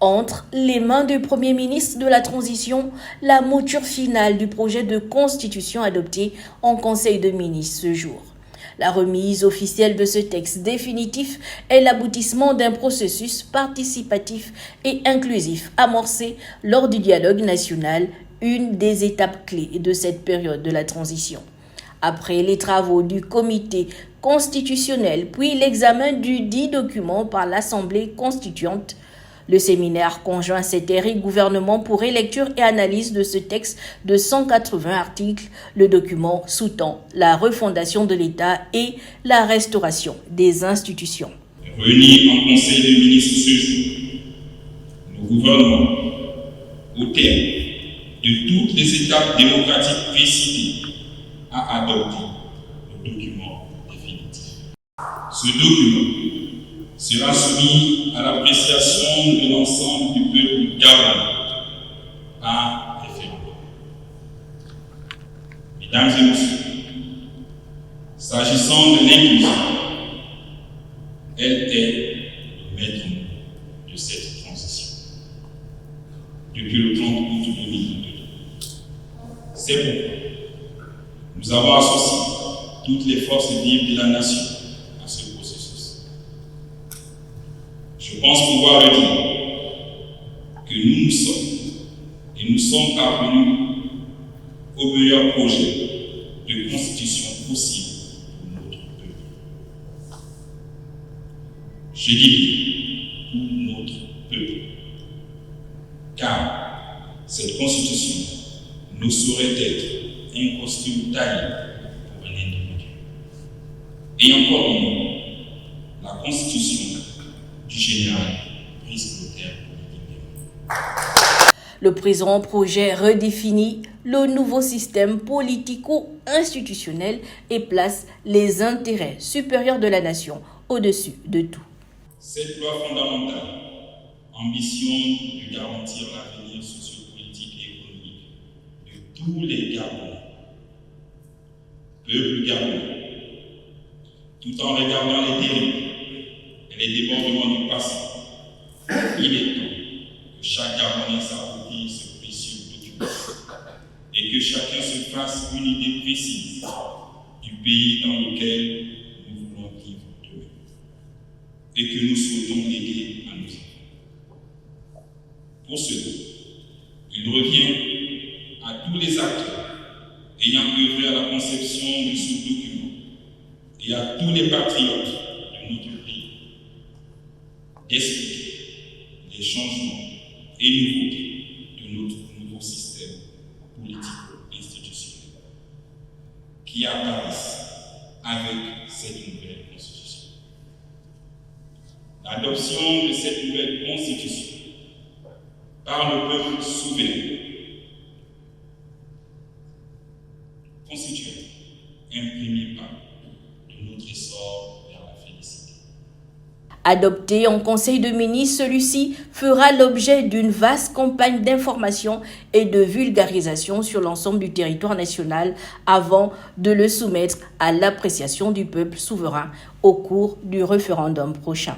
Entre les mains du Premier ministre de la Transition, la mouture finale du projet de constitution adopté en Conseil de ministres ce jour. La remise officielle de ce texte définitif est l'aboutissement d'un processus participatif et inclusif amorcé lors du dialogue national, une des étapes clés de cette période de la transition. Après les travaux du comité constitutionnel, puis l'examen du dit document par l'Assemblée constituante, le séminaire conjoint CETER et gouvernement pour lecture et analyse de ce texte de 180 articles, le document sous-tend la refondation de l'État et la restauration des institutions. Réunis en Conseil des ministres ce jour, le gouvernement, au terme de toutes les étapes démocratiques précitées, a adopté le document définitif. Ce document sera soumis à l'appréciation de l'ensemble du peuple gabonais par référendum. Mesdames et messieurs, s'agissant de l'inclusion, elle est le maître mot de cette transition. Depuis le 30 août 2022, c'est pourquoi nous avons associé toutes les forces vives de la nation à ce processus. Je pense pouvoir le dire que nous sommes parvenus au meilleur projet de constitution possible pour notre peuple. Je dis bien pour notre peuple, car cette constitution ne saurait être un costume taillé pour un individu. Et encore moins, la constitution du général Brice Clotaire. Le présent projet redéfinit le nouveau système politico-institutionnel et place les intérêts supérieurs de la nation au-dessus de tout. Cette loi fondamentale ambitionne de garantir l'avenir sociopolitique et économique de tous les Gabonais, peuple gabonais, tout en regardant les dérives et les débordements du passé. Il est temps que chaque Gabonais s'approprie ce précieux document et que chacun se fasse une idée précise du pays dans lequel nous voulons vivre demain et que nous souhaitons léguer à nos enfants. Pour cela, il revient à tous les acteurs ayant œuvré à la conception de ce document et à tous les patriotes de notre pays d'expliquer les changements et nouveautés de notre nouveau système politico-institutionnel qui apparaissent avec cette nouvelle constitution. L'adoption de cette nouvelle constitution par le peuple souverain constitue un premier pas de notre essor vers la félicité. Adopté en Conseil de ministres, celui-ci fera l'objet d'une vaste campagne d'information et de vulgarisation sur l'ensemble du territoire national avant de le soumettre à l'appréciation du peuple souverain au cours du référendum prochain.